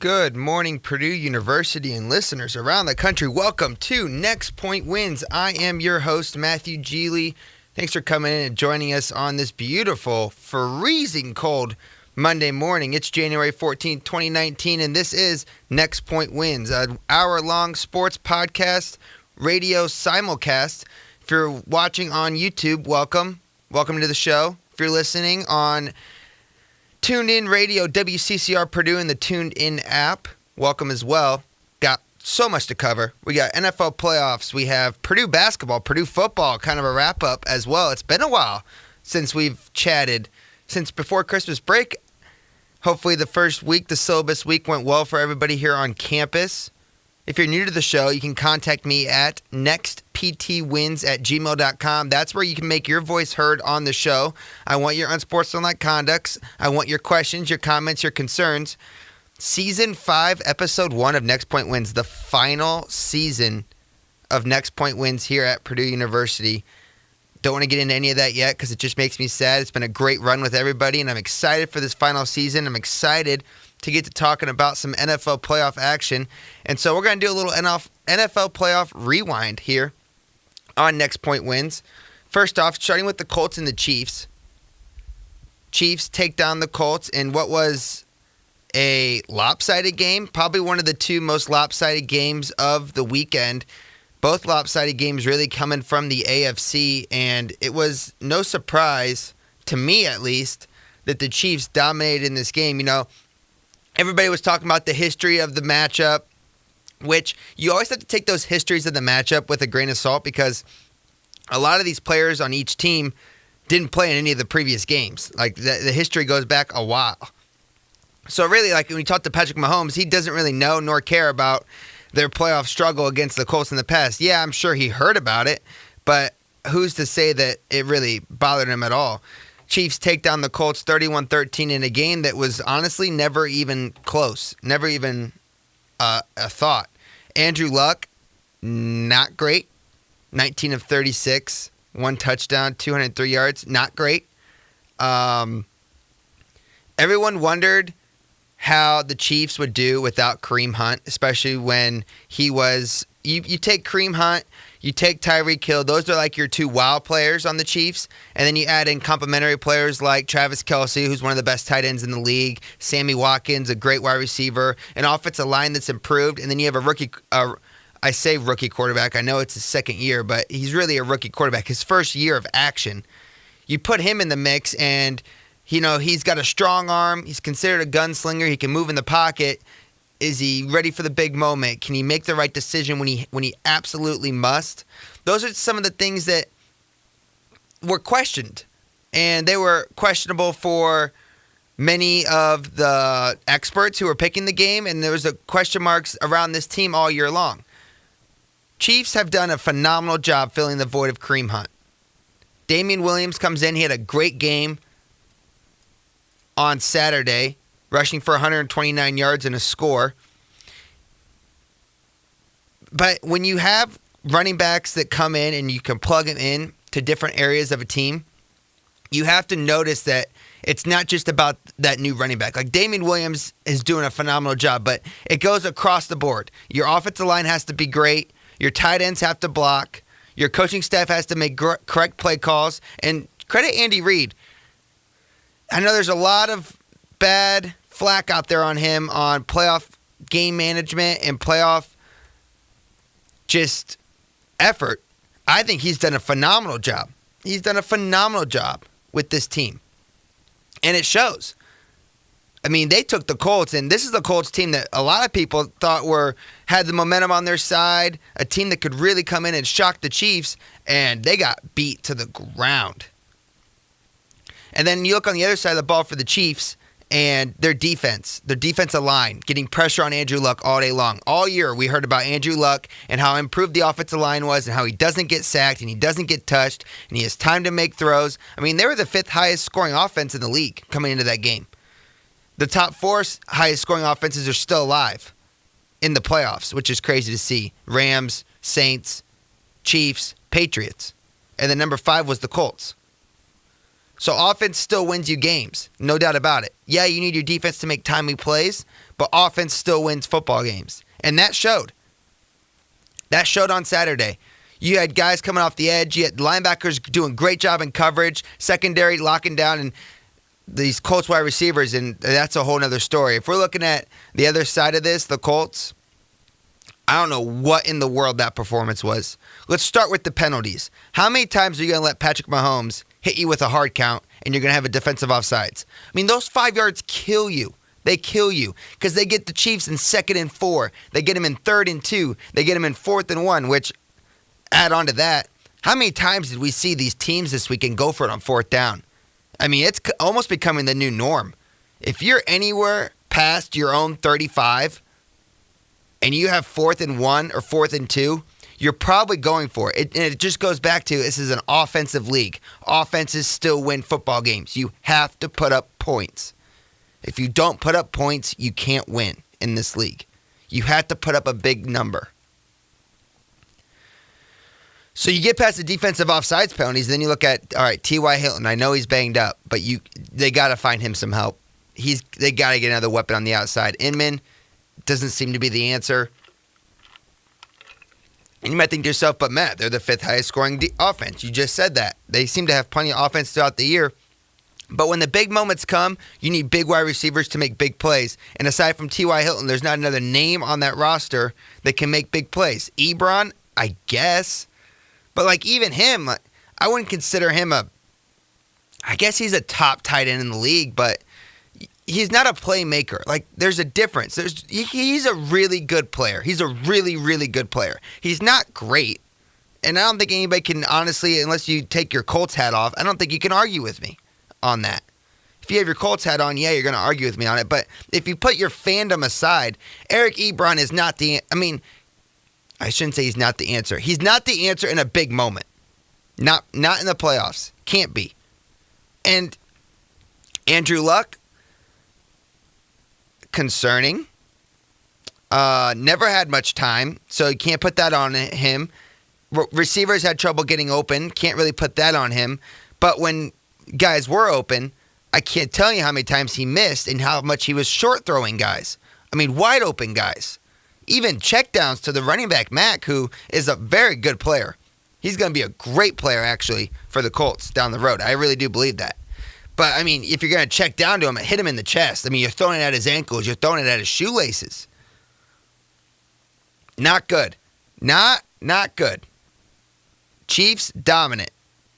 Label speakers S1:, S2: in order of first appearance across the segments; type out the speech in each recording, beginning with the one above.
S1: Good morning, Purdue University and listeners around the country. Welcome to Next Point Wins. I am your host, Matthew Geely. Thanks for coming in and joining us on this beautiful, freezing cold Monday morning. It's January 14th, 2019, and this is Next Point Wins, an hour-long sports podcast, radio simulcast. If you're watching on YouTube, welcome. Welcome to the show. If you're listening on Tuned In Radio, WCCR Purdue, and the Tuned In app, welcome as well. Got so much to cover. We got NFL playoffs. We have Purdue basketball, Purdue football, kind of a wrap-up as well. It's been a while since we've chatted, since before Christmas break. Hopefully the first week, the syllabus week, went well for everybody here on campus. If you're new to the show, you can contact me at nextptwins@gmail.com. That's where you can make your voice heard on the show. I want your unsportsmanlike conducts. I want your questions, your comments, your concerns. Season 5, Episode 1 of Next Point Wins, the final season of Next Point Wins here at Purdue University. Don't want to get into any of that yet because it just makes me sad. It's been a great run with everybody, and I'm excited for this final season. I'm excited to get to talking about some NFL playoff action. And so we're going to do a little NFL playoff rewind here on Next Point Wins. First off, starting with the Colts and the Chiefs. Chiefs take down the Colts in what was a lopsided game, probably one of the two most lopsided games of the weekend. Both lopsided games really coming from the AFC, and it was no surprise, to me at least, that the Chiefs dominated in this game. You know, everybody was talking about the history of the matchup, which you always have to take those histories of the matchup with a grain of salt because a lot of these players on each team didn't play in any of the previous games. Like, the history goes back a while. So really, like when you talk to Patrick Mahomes, he doesn't really know nor care about their playoff struggle against the Colts in the past. Yeah, I'm sure he heard about it, but who's to say that it really bothered him at all? Chiefs take down the Colts 31-13 in a game that was honestly never even close, never even a thought. Andrew Luck, not great. 19 of 36, one touchdown, 203 yards, not great. Everyone wondered how the Chiefs would do without Kareem Hunt, especially when he was, you take Kareem Hunt, you take Tyreek Hill, those are like your two wow players on the Chiefs, and then you add in complementary players like Travis Kelce, who's one of the best tight ends in the league, Sammy Watkins, a great wide receiver, an offensive line that's improved, and then you have a rookie, I say rookie quarterback, I know it's his second year, but he's really a rookie quarterback, his first year of action. You put him in the mix, and you know, he's got a strong arm. He's considered a gunslinger. He can move in the pocket. Is he ready for the big moment? Can he make the right decision when he absolutely must? Those are some of the things that were questioned. And they were questionable for many of the experts who were picking the game. And there was a question marks around this team all year long. Chiefs have done a phenomenal job filling the void of Kareem Hunt. Damian Williams comes in. He had a great game on Saturday, rushing for 129 yards and a score. But when you have running backs that come in and you can plug them in to different areas of a team, you have to notice that it's not just about that new running back. Like Damian Williams is doing a phenomenal job, but it goes across the board. Your offensive line has to be great. Your tight ends have to block. Your coaching staff has to make correct play calls. And credit Andy Reid. I know there's a lot of bad flack out there on him on playoff game management and playoff just effort. I think he's done a phenomenal job. He's done a phenomenal job with this team. And it shows. I mean, they took the Colts, and this is the Colts team that a lot of people thought had the momentum on their side, a team that could really come in and shock the Chiefs, and they got beat to the ground. And then you look on the other side of the ball for the Chiefs and their defensive line, getting pressure on Andrew Luck all day long. All year we heard about Andrew Luck and how improved the offensive line was and how he doesn't get sacked and he doesn't get touched and he has time to make throws. I mean, they were the 5th highest scoring offense in the league coming into that game. The top 4 highest scoring offenses are still alive in the playoffs, which is crazy to see. Rams, Saints, Chiefs, Patriots. And then number 5 was the Colts. So offense still wins you games, no doubt about it. Yeah, you need your defense to make timely plays, but offense still wins football games. And that showed. That showed on Saturday. You had guys coming off the edge. You had linebackers doing a great job in coverage, secondary locking down, and these Colts wide receivers, and that's a whole other story. If we're looking at the other side of this, the Colts, I don't know what in the world that performance was. Let's start with the penalties. How many times are you going to let Patrick Mahomes hit you with a hard count and you're going to have a defensive offsides? I mean, those 5 yards kill you. They kill you because they get the Chiefs in 2nd and 4. They get them in 3rd and 2. They get them in 4th and 1, which, add on to that, how many times did we see these teams this weekend go for it on 4th down? I mean, it's almost becoming the new norm. If you're anywhere past your own 35 and you have 4th and 1 or 4th and 2, you're probably going for it. And it just goes back to this is an offensive league. Offenses still win football games. You have to put up points. If you don't put up points, you can't win in this league. You have to put up a big number. So you get past the defensive offsides penalties, then you look at, all right, T.Y. Hilton. I know he's banged up, but they got to find him some help. They got to get another weapon on the outside. Inman doesn't seem to be the answer. And you might think to yourself, but Matt, they're the 5th highest scoring offense. You just said that. They seem to have plenty of offense throughout the year. But when the big moments come, you need big wide receivers to make big plays. And aside from T.Y. Hilton, there's not another name on that roster that can make big plays. Ebron, I guess. But, like, even him, I wouldn't consider him I guess he's a top tight end in the league, but he's not a playmaker. Like, there's a difference. He's a really good player. He's a really, really good player. He's not great. And I don't think anybody can, honestly, unless you take your Colts hat off, I don't think you can argue with me on that. If you have your Colts hat on, yeah, you're going to argue with me on it. But if you put your fandom aside, Eric Ebron is not I shouldn't say he's not the answer. He's not the answer in a big moment. Not in the playoffs. Can't be. And Andrew Luck, concerning. Never had much time, so you can't put that on him. Receivers had trouble getting open. Can't really put that on him. But when guys were open, I can't tell you how many times he missed and how much he was short throwing guys. I mean, wide open guys. Even checkdowns to the running back, Mack, who is a very good player. He's going to be a great player, actually, for the Colts down the road. I really do believe that. But, I mean, if you're going to check down to him and hit him in the chest, I mean, you're throwing it at his ankles. You're throwing it at his shoelaces. Not good. Not good. Chiefs, dominant.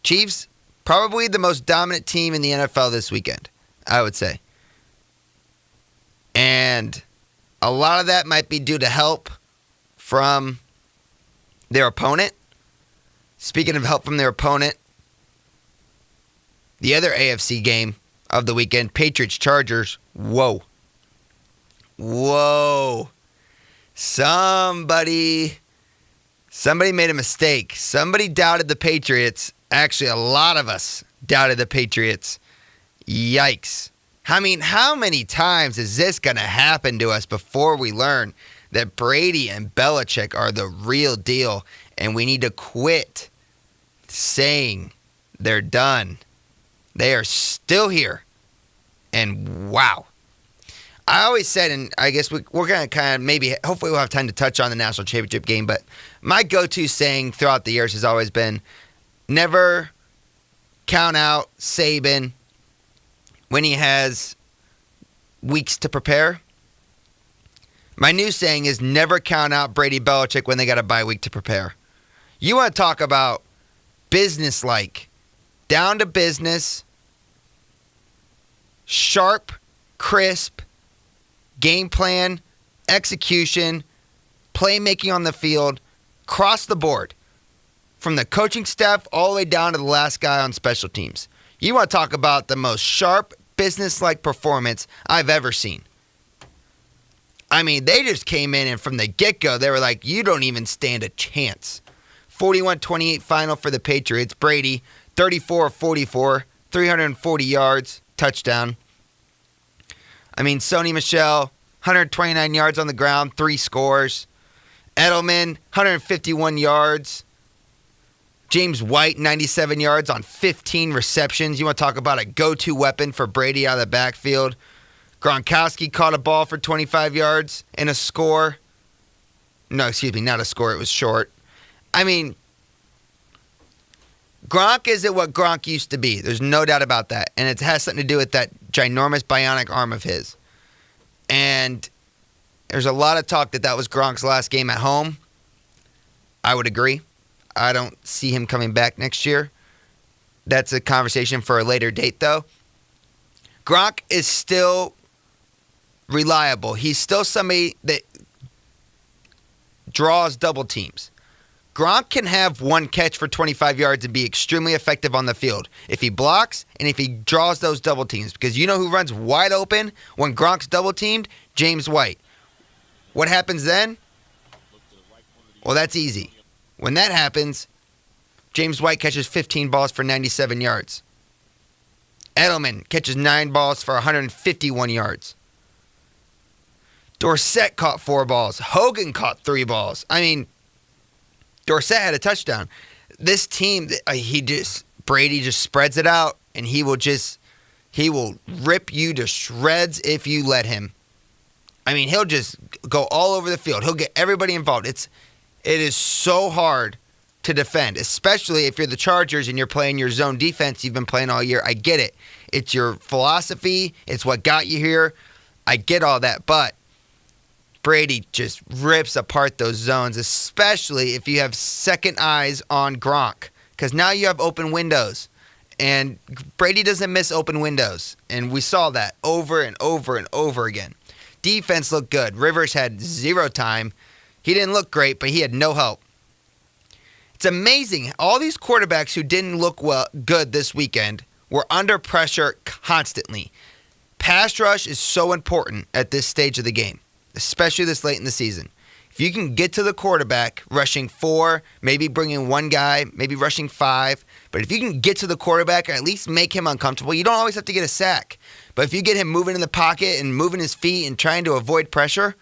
S1: Chiefs, probably the most dominant team in the NFL this weekend, I would say. And a lot of that might be due to help from their opponent. Speaking of help from their opponent, the other AFC game of the weekend, Patriots-Chargers. Whoa. Somebody made a mistake. Somebody doubted the Patriots. Actually, a lot of us doubted the Patriots. Yikes. I mean, how many times is this going to happen to us before we learn that Brady and Belichick are the real deal and we need to quit saying they're done? They are still here. And wow. I always said, and I guess we're going to kind of hopefully we'll have time to touch on the national championship game, but my go-to saying throughout the years has always been, never count out Saban when he has weeks to prepare. My new saying is never count out Brady Belichick when they got a bye week to prepare. You want to talk about business-like, down to business, sharp, crisp, game plan, execution, playmaking on the field, across the board. From the coaching staff all the way down to the last guy on special teams. You want to talk about the most sharp, business-like performance I've ever seen. I mean, they just came in and from the get-go, they were like, you don't even stand a chance. 41-28 final for the Patriots. Brady, 34-44, 340 yards, touchdown. I mean, Sony Michel, 129 yards on the ground, 3 scores. Edelman, 151 yards. James White, 97 yards on 15 receptions. You want to talk about a go-to weapon for Brady out of the backfield. Gronkowski caught a ball for 25 yards and a score. No, excuse me, not a score. It was short. I mean, Gronk isn't what Gronk used to be. There's no doubt about that. And it has something to do with that ginormous bionic arm of his. And there's a lot of talk that was Gronk's last game at home. I would agree. I don't see him coming back next year. That's a conversation for a later date, though. Gronk is still reliable. He's still somebody that draws double teams. Gronk can have one catch for 25 yards and be extremely effective on the field if he blocks and if he draws those double teams. Because you know who runs wide open when Gronk's double teamed? James White. What happens then? Well, that's easy. When that happens, James White catches 15 balls for 97 yards. Edelman catches 9 balls for 151 yards. Dorsett caught 4 balls. Hogan caught 3 balls. I mean, Dorsett had a touchdown. This team, Brady just spreads it out, and he will rip you to shreds if you let him. I mean, he'll just go all over the field. He'll get everybody involved. It is so hard to defend, especially if you're the Chargers and you're playing your zone defense you've been playing all year. I get it. It's your philosophy. It's what got you here. I get all that, but Brady just rips apart those zones, especially if you have second eyes on Gronk, because now you have open windows, and Brady doesn't miss open windows, and we saw that over and over and over again. Defense looked good. Rivers had 0 time. He didn't look great, but he had no help. It's amazing. All these quarterbacks who didn't look good this weekend were under pressure constantly. Pass rush is so important at this stage of the game, especially this late in the season. If you can get to the quarterback rushing 4, maybe bringing 1 guy, maybe rushing 5, but if you can get to the quarterback or at least make him uncomfortable, you don't always have to get a sack. But if you get him moving in the pocket and moving his feet and trying to avoid pressure,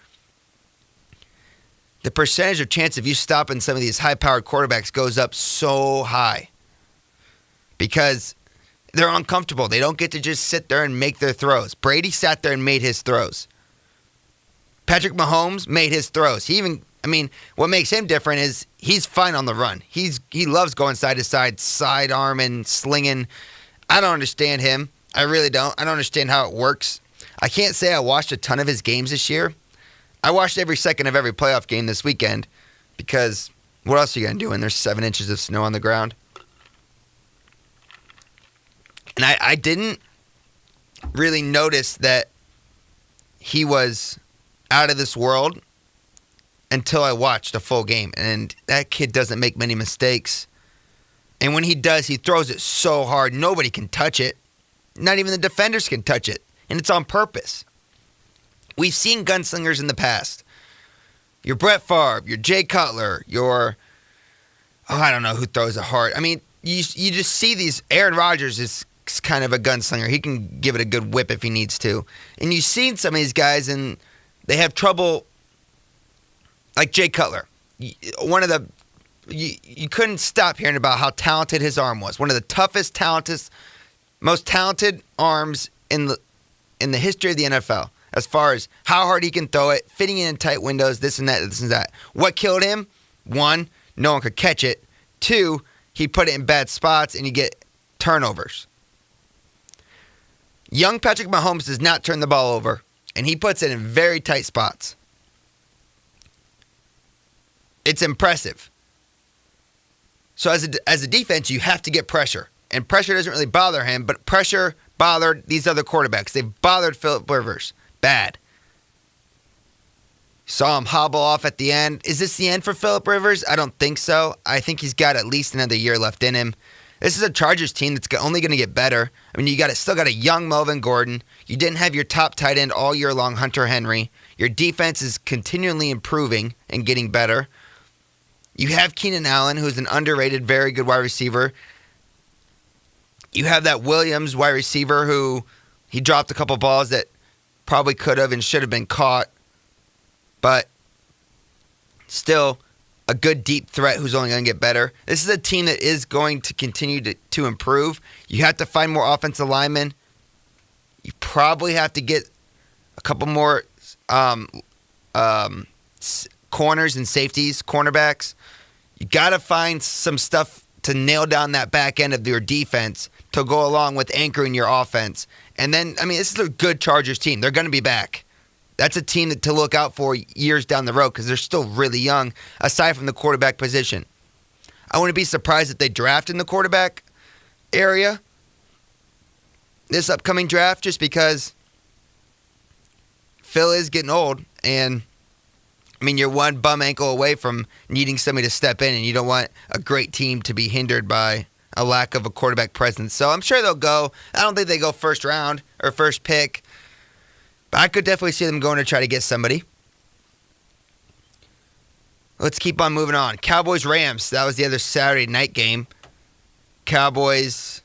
S1: the percentage of chance of you stopping some of these high-powered quarterbacks goes up so high because they're uncomfortable. They don't get to just sit there and make their throws. Brady sat there and made his throws. Patrick Mahomes made his throws. What makes him different is he's fine on the run. He loves going side to side, sidearm and slinging. I don't understand him. I really don't. I don't understand how it works. I can't say I watched a ton of his games this year. I watched every second of every playoff game this weekend because what else are you going to do when there's 7 inches of snow on the ground? And I didn't really notice that he was out of this world until I watched a full game. And that kid doesn't make many mistakes. And when he does, he throws it so hard, nobody can touch it. Not even the defenders can touch it. And it's on purpose. We've seen gunslingers in the past. Your Brett Favre, your Jay Cutler, I don't know who throws it hard. I mean, you just see these. Aaron Rodgers is kind of a gunslinger. He can give it a good whip if he needs to. And you've seen some of these guys, and they have trouble, like Jay Cutler. You couldn't stop hearing about how talented his arm was. One of the toughest, most talented arms in the history of the NFL. As far as how hard he can throw it, fitting in tight windows, this and that. What killed him? 1, no one could catch it. 2, he put it in bad spots and you get turnovers. Young Patrick Mahomes does not turn the ball over, and he puts it in very tight spots. It's impressive. So as a defense, you have to get pressure. And pressure doesn't really bother him, but pressure bothered these other quarterbacks. They've bothered Philip Rivers. Bad. Saw him hobble off at the end. Is this the end for Philip Rivers? I don't think so. I think he's got at least another year left in him. This is a Chargers team that's only going to get better. I mean, still got a young Melvin Gordon. You didn't have your top tight end all year long, Hunter Henry. Your defense is continually improving and getting better. You have Keenan Allen, who's an underrated, very good wide receiver. You have that Williams wide receiver who he dropped a couple balls that probably could have and should have been caught. But still, a good deep threat who's only going to get better. This is a team that is going to continue to improve. You have to find more offensive linemen. You probably have to get a couple more corners and safeties, cornerbacks. You got to find some stuff to nail down that back end of your defense to go along with anchoring your offense. And then, this is a good Chargers team. They're going to be back. That's a team to look out for years down the road because they're still really young, aside from the quarterback position. I wouldn't be surprised if they draft in the quarterback area this upcoming draft just because Phil is getting old. And, you're one bum ankle away from needing somebody to step in, and you don't want a great team to be hindered by a lack of a quarterback presence. So I'm sure they'll go. I don't think they go first round or first pick. But I could definitely see them going to try to get somebody. Let's keep on moving on. Cowboys-Rams. That was the other Saturday night game. Cowboys,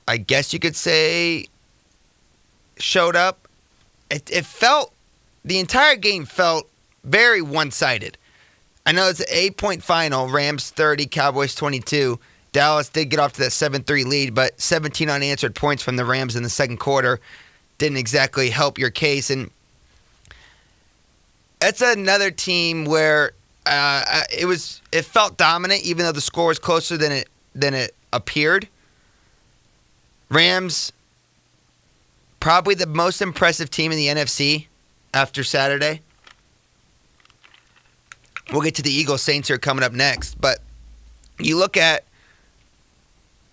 S1: I guess you could say, showed up. It felt, the entire game felt very one-sided. I know it's an 8-point final. Rams 30, Cowboys 22. Dallas did get off to that 7-3 lead, but 17 unanswered points from the Rams in the second quarter didn't exactly help your case. And it's another team where it felt dominant, even though the score was closer than it appeared. Rams, probably the most impressive team in the NFC after Saturday. We'll get to the Eagles Saints here coming up next. But you look at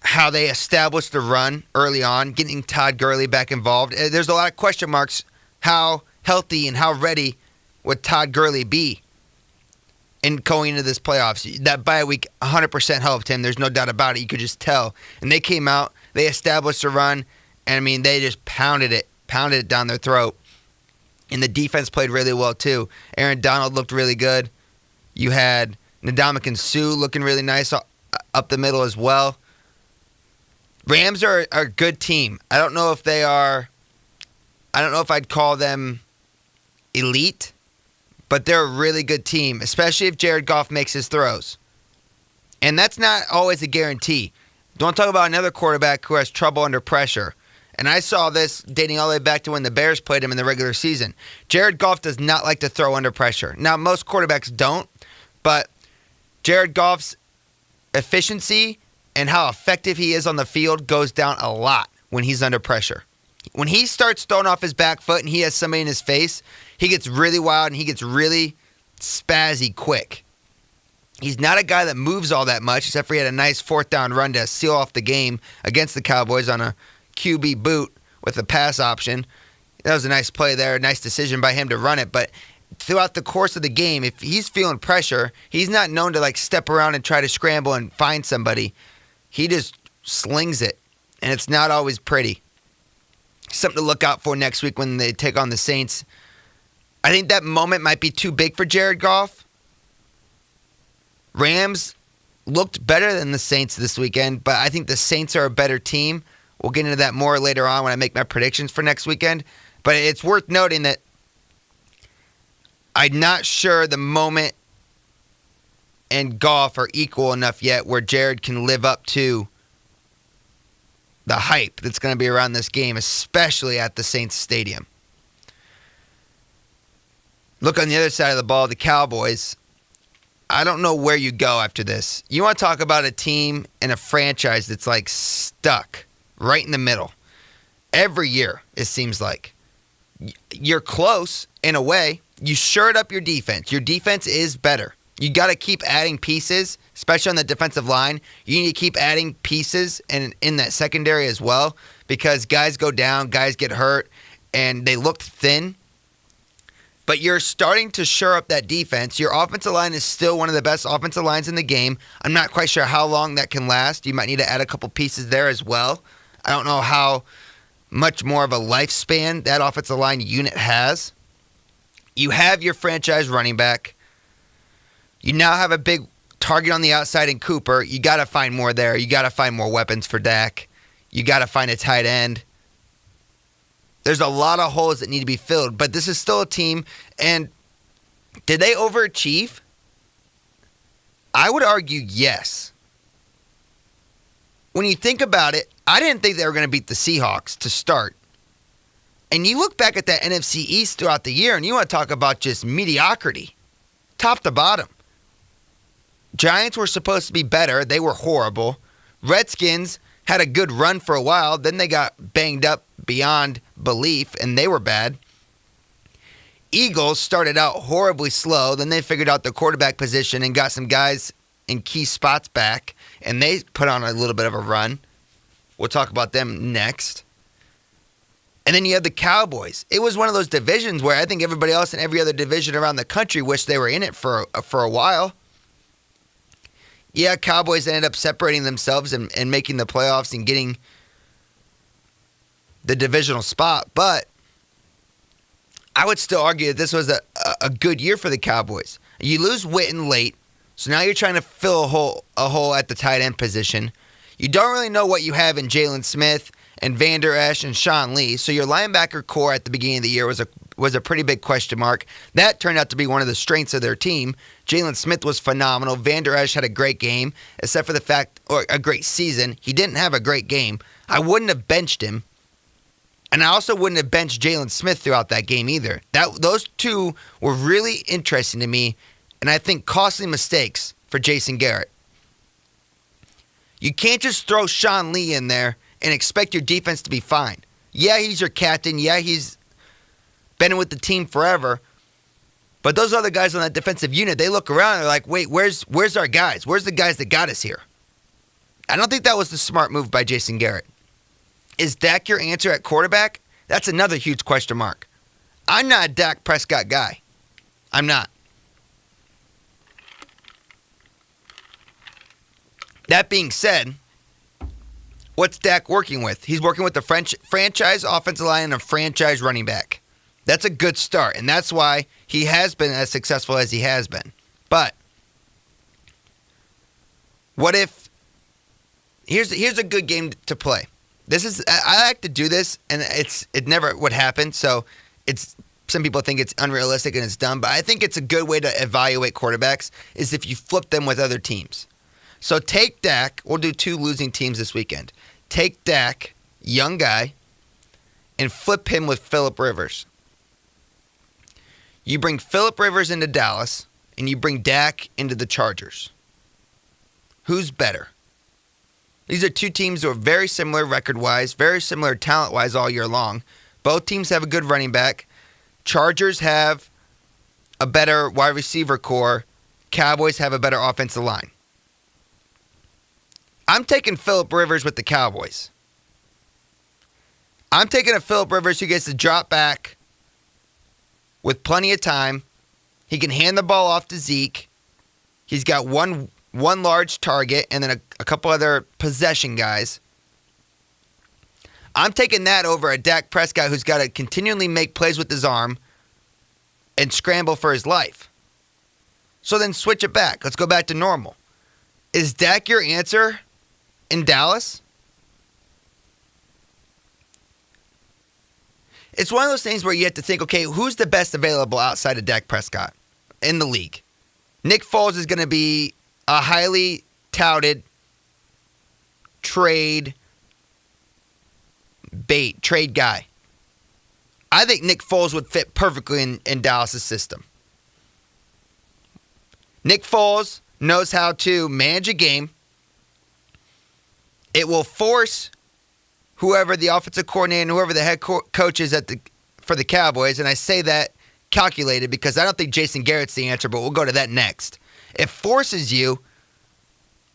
S1: how they established the run early on, getting Todd Gurley back involved. There's a lot of question marks. How healthy and how ready would Todd Gurley be in going into this playoffs? That bye week 100% helped him. There's no doubt about it. You could just tell. And they came out, they established a run, and they just pounded it down their throat. And the defense played really well too. Aaron Donald looked really good. You had Ndamukong Suh looking really nice up the middle as well. Rams are a good team. I don't know if I'd call them elite, but they're a really good team, especially if Jared Goff makes his throws. And that's not always a guarantee. Don't talk about another quarterback who has trouble under pressure. And I saw this dating all the way back to when the Bears played him in the regular season. Jared Goff does not like to throw under pressure. Now, most quarterbacks don't, but Jared Goff's efficiency and how effective he is on the field goes down a lot when he's under pressure. When he starts throwing off his back foot and he has somebody in his face, he gets really wild and he gets really spazzy quick. He's not a guy that moves all that much, except for he had a nice fourth down run to seal off the game against the Cowboys on a QB boot with a pass option. That was a nice play there, a nice decision by him to run it, but throughout the course of the game, if he's feeling pressure, he's not known to step around and try to scramble and find somebody. He just slings it, and it's not always pretty. Something to look out for next week when they take on the Saints. I think that moment might be too big for Jared Goff. Rams looked better than the Saints this weekend, but I think the Saints are a better team. We'll get into that more later on when I make my predictions for next weekend. But it's worth noting that I'm not sure the moment and Goff are equal enough yet where Jared can live up to the hype that's going to be around this game, especially at the Saints Stadium. Look on the other side of the ball, the Cowboys. I don't know where you go after this. You want to talk about a team and a franchise that's stuck right in the middle. Every year, it seems like. You're close in a way. You shored up your defense. Your defense is better. You got to keep adding pieces, especially on the defensive line. You need to keep adding pieces in that secondary as well because guys go down, guys get hurt, and they looked thin. But you're starting to shore up that defense. Your offensive line is still one of the best offensive lines in the game. I'm not quite sure how long that can last. You might need to add a couple pieces there as well. I don't know how much more of a lifespan that offensive line unit has. You have your franchise running back. You now have a big target on the outside in Cooper. You got to find more there. You got to find more weapons for Dak. You got to find a tight end. There's a lot of holes that need to be filled, but this is still a team. And did they overachieve? I would argue yes. When you think about it, I didn't think they were going to beat the Seahawks to start. And you look back at that NFC East throughout the year, and you want to talk about just mediocrity, top to bottom. Giants were supposed to be better. They were horrible. Redskins had a good run for a while. Then they got banged up beyond belief, and they were bad. Eagles started out horribly slow. Then they figured out the quarterback position and got some guys in key spots back, and they put on a little bit of a run. We'll talk about them next. And then you have the Cowboys. It was one of those divisions where I think everybody else in every other division around the country wished they were in it for a while. Yeah, Cowboys ended up separating themselves and making the playoffs and getting the divisional spot. But I would still argue that this was a good year for the Cowboys. You lose Witten late, so now you're trying to fill a hole at the tight end position. You don't really know what you have in Jalen Smith and Van Der Esch and Sean Lee. So your linebacker core at the beginning of the year was a pretty big question mark. That turned out to be one of the strengths of their team. Jalen Smith was phenomenal. Van Der Esch had a great game, except for the fact, or a great season. He didn't have a great game. I wouldn't have benched him. And I also wouldn't have benched Jalen Smith throughout that game either. Those two were really interesting to me, and I think costly mistakes for Jason Garrett. You can't just throw Sean Lee in there and expect your defense to be fine. Yeah, he's your captain. Yeah, he's been with the team forever. But those other guys on that defensive unit, they look around and they're like, wait, where's our guys? Where's the guys that got us here? I don't think that was the smart move by Jason Garrett. Is Dak your answer at quarterback? That's another huge question mark. I'm not a Dak Prescott guy. I'm not. That being said, what's Dak working with? He's working with the franchise offensive line and a franchise running back. That's a good start, and that's why he has been as successful as he has been. But what if here's a good game to play. I like to do this, and it never would happen. So some people think it's unrealistic and it's dumb, but I think it's a good way to evaluate quarterbacks is if you flip them with other teams. So take Dak. We'll do 2 losing teams this weekend. Take Dak, young guy, and flip him with Phillip Rivers. You bring Phillip Rivers into Dallas, and you bring Dak into the Chargers. Who's better? These are 2 teams who are very similar record-wise, very similar talent-wise all year long. Both teams have a good running back. Chargers have a better wide receiver core. Cowboys have a better offensive line. I'm taking Phillip Rivers with the Cowboys. I'm taking a Phillip Rivers who gets to drop back with plenty of time. He can hand the ball off to Zeke. He's got one large target and then a couple other possession guys. I'm taking that over a Dak Prescott who's got to continually make plays with his arm and scramble for his life. So then switch it back. Let's go back to normal. Is Dak your answer in Dallas? It's one of those things where you have to think, okay, who's the best available outside of Dak Prescott in the league? Nick Foles is going to be a highly touted trade guy. I think Nick Foles would fit perfectly in Dallas' system. Nick Foles knows how to manage a game. It will force whoever the offensive coordinator and whoever the head coach is for the Cowboys, and I say that calculated because I don't think Jason Garrett's the answer, but we'll go to that next. It forces you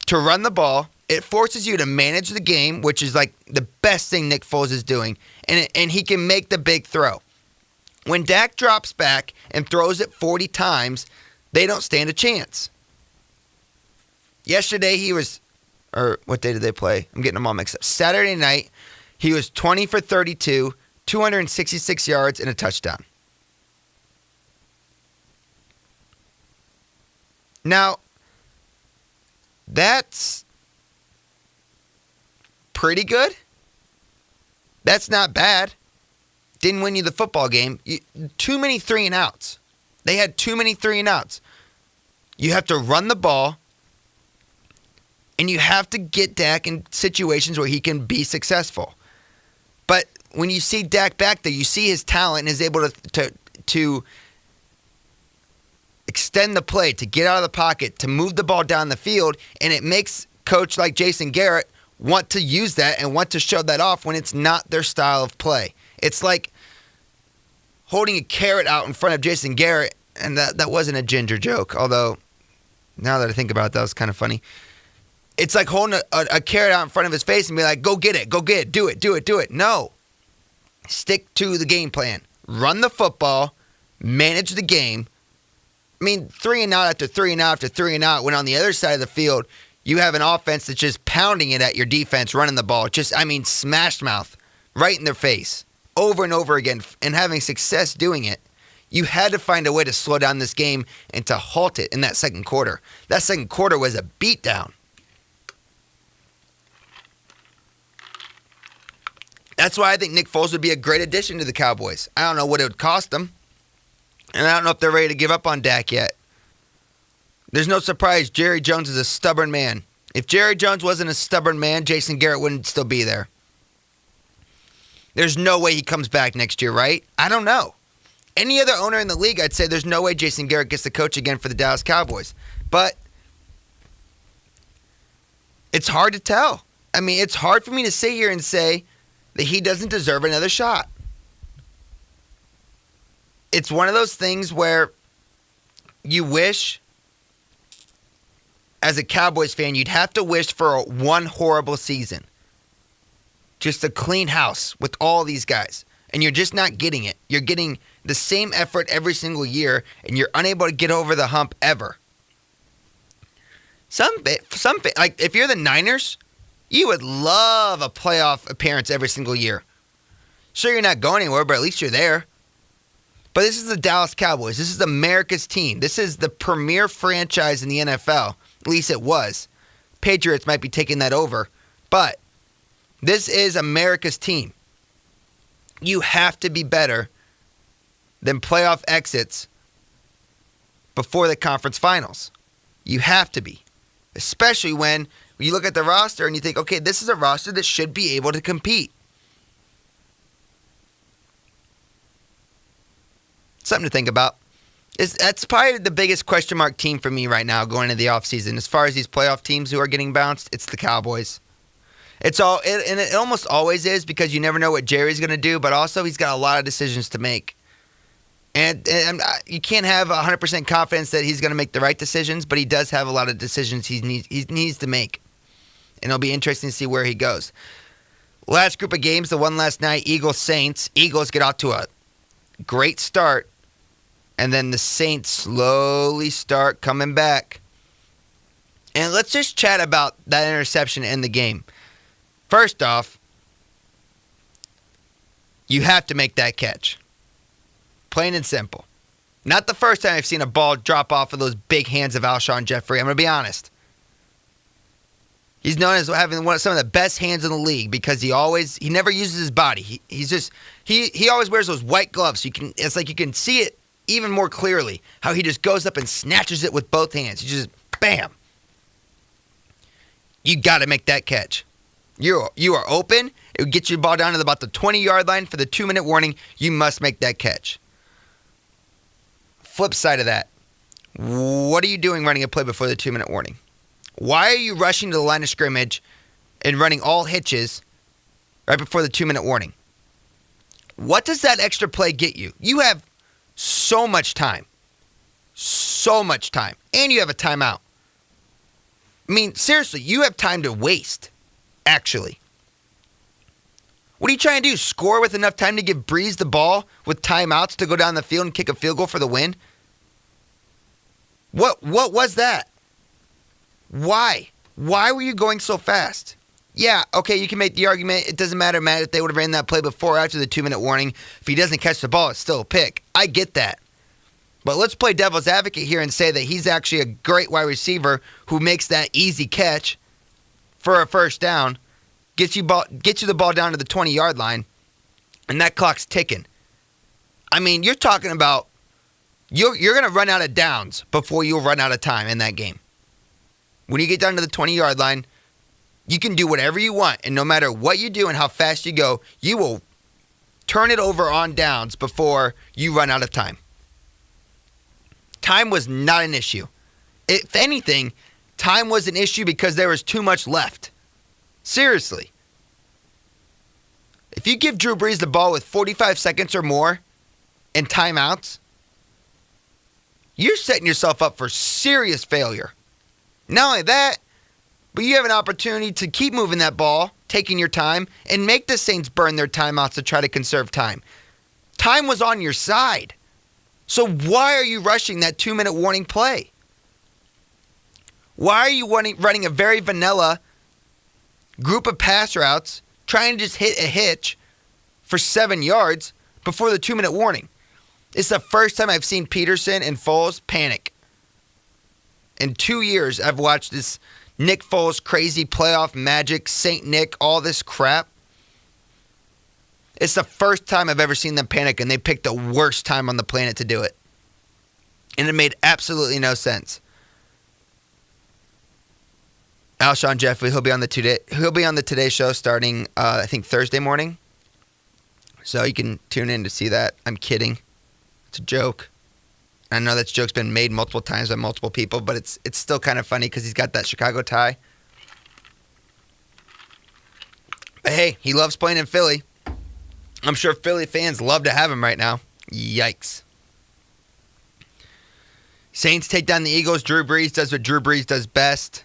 S1: to run the ball. It forces you to manage the game, which is like the best thing Nick Foles is doing, and he can make the big throw. When Dak drops back and throws it 40 times, they don't stand a chance. Yesterday what day did they play? I'm getting them all mixed up. Saturday night, he was 20 for 32, 266 yards, and a touchdown. Now, that's pretty good. That's not bad. Didn't win you the football game. Too many 3-and-outs. They had too many 3-and-outs. You have to run the ball And you have to get Dak in situations where he can be successful. But when you see Dak back there, you see his talent and is able to extend the play, to get out of the pocket, to move the ball down the field, and it makes coach like Jason Garrett want to use that and want to show that off when it's not their style of play. It's like holding a carrot out in front of Jason Garrett, and that wasn't a ginger joke, although now that I think about it, that was kind of funny. It's like holding a carrot out in front of his face and be like, go get it, do it. No. Stick to the game plan. Run the football, manage the game. I mean, 3 and out after 3 and out after 3 and out, when on the other side of the field, you have an offense that's just pounding it at your defense, running the ball. Smash mouth, right in their face, over and over again, and having success doing it. You had to find a way to slow down this game and to halt it in that second quarter. That second quarter was a beatdown. That's why I think Nick Foles would be a great addition to the Cowboys. I don't know what it would cost them, and I don't know if they're ready to give up on Dak yet. There's no surprise Jerry Jones is a stubborn man. If Jerry Jones wasn't a stubborn man, Jason Garrett wouldn't still be there. There's no way he comes back next year, right? I don't know. Any other owner in the league, I'd say there's no way Jason Garrett gets to coach again for the Dallas Cowboys. But it's hard to tell. I mean, it's hard for me to sit here and say that he doesn't deserve another shot. It's one of those things where you wish, as a Cowboys fan, you'd have to wish for one horrible season. Just a clean house with all these guys. And you're just not getting it. You're getting the same effort every single year, and you're unable to get over the hump ever. Like if you're the Niners, you would love a playoff appearance every single year. Sure, you're not going anywhere, but at least you're there. But this is the Dallas Cowboys. This is America's team. This is the premier franchise in the NFL. At least it was. Patriots might be taking that over. But this is America's team. You have to be better than playoff exits before the conference finals. You have to be. Especially when you look at the roster and you think, okay, this is a roster that should be able to compete. Something to think about. That's probably the biggest question mark team for me right now going into the offseason. As far as these playoff teams who are getting bounced, it's the Cowboys. And it almost always is, because you never know what Jerry's going to do, but also he's got a lot of decisions to make. And you can't have 100% confidence that he's going to make the right decisions, but he does have a lot of decisions he needs to make. And it'll be interesting to see where he goes. Last group of games, the one last night, Eagles-Saints. Eagles get out to a great start, and then the Saints slowly start coming back. And let's just chat about that interception in the game. First off, you have to make that catch. Plain and simple. Not the first time I've seen a ball drop off of those big hands of Alshon Jeffrey. I'm going to be honest. He's known as having some of the best hands in the league because he never uses his body. He always wears those white gloves. It's like you can see it even more clearly how he just goes up and snatches it with both hands. He just bam. You got to make that catch. You are open. It would get you the ball down to about the 20-yard line for the 2-minute warning. You must make that catch. Flip side of that, what are you doing running a play before the 2-minute warning? Why are you rushing to the line of scrimmage and running all hitches right before the 2-minute warning? What does that extra play get you? You have so much time. So much time. And you have a timeout. I mean, seriously, you have time to waste, actually. What are you trying to do? Score with enough time to give Breeze the ball with timeouts to go down the field and kick a field goal for the win? What was that? Why? Why were you going so fast? Yeah, okay, you can make the argument. It doesn't matter, Matt, if they would have ran that play before or after the 2-minute warning. If he doesn't catch the ball, it's still a pick. I get that. But let's play devil's advocate here and say that he's actually a great wide receiver who makes that easy catch for a first down, gets you the ball down to the 20-yard line, and that clock's ticking. I mean, you're talking about you're going to run out of downs before you'll run out of time in that game. when you get down to the 20-yard line, you can do whatever you want. And no matter what you do and how fast you go, you will turn it over on downs before you run out of time. Time was not an issue. If anything, time was an issue because there was too much left. Seriously. If you give Drew Brees the ball with 45 seconds or more and timeouts, you're setting yourself up for serious failure. Not only that, but you have an opportunity to keep moving that ball, taking your time, and make the Saints burn their timeouts to try to conserve time. Time was on your side. So why are you rushing that 2-minute warning play? Why are you running a very vanilla group of pass routes, trying to just hit a hitch for 7 yards before the 2-minute warning? It's the first time I've seen Peterson and Foles panic. In 2 years, I've watched this Nick Foles crazy playoff magic, Saint Nick, all this crap. It's the first time I've ever seen them panic, and they picked the worst time on the planet to do it. And it made absolutely no sense. Alshon Jeffrey, he'll be on the Today Show starting, I think, Thursday morning. So you can tune in to see that. I'm kidding. It's a joke. I know that joke's been made multiple times by multiple people, but it's still kind of funny because he's got that Chicago tie. But hey, he loves playing in Philly. I'm sure Philly fans love to have him right now. Yikes. Saints take down the Eagles. Drew Brees does what Drew Brees does best.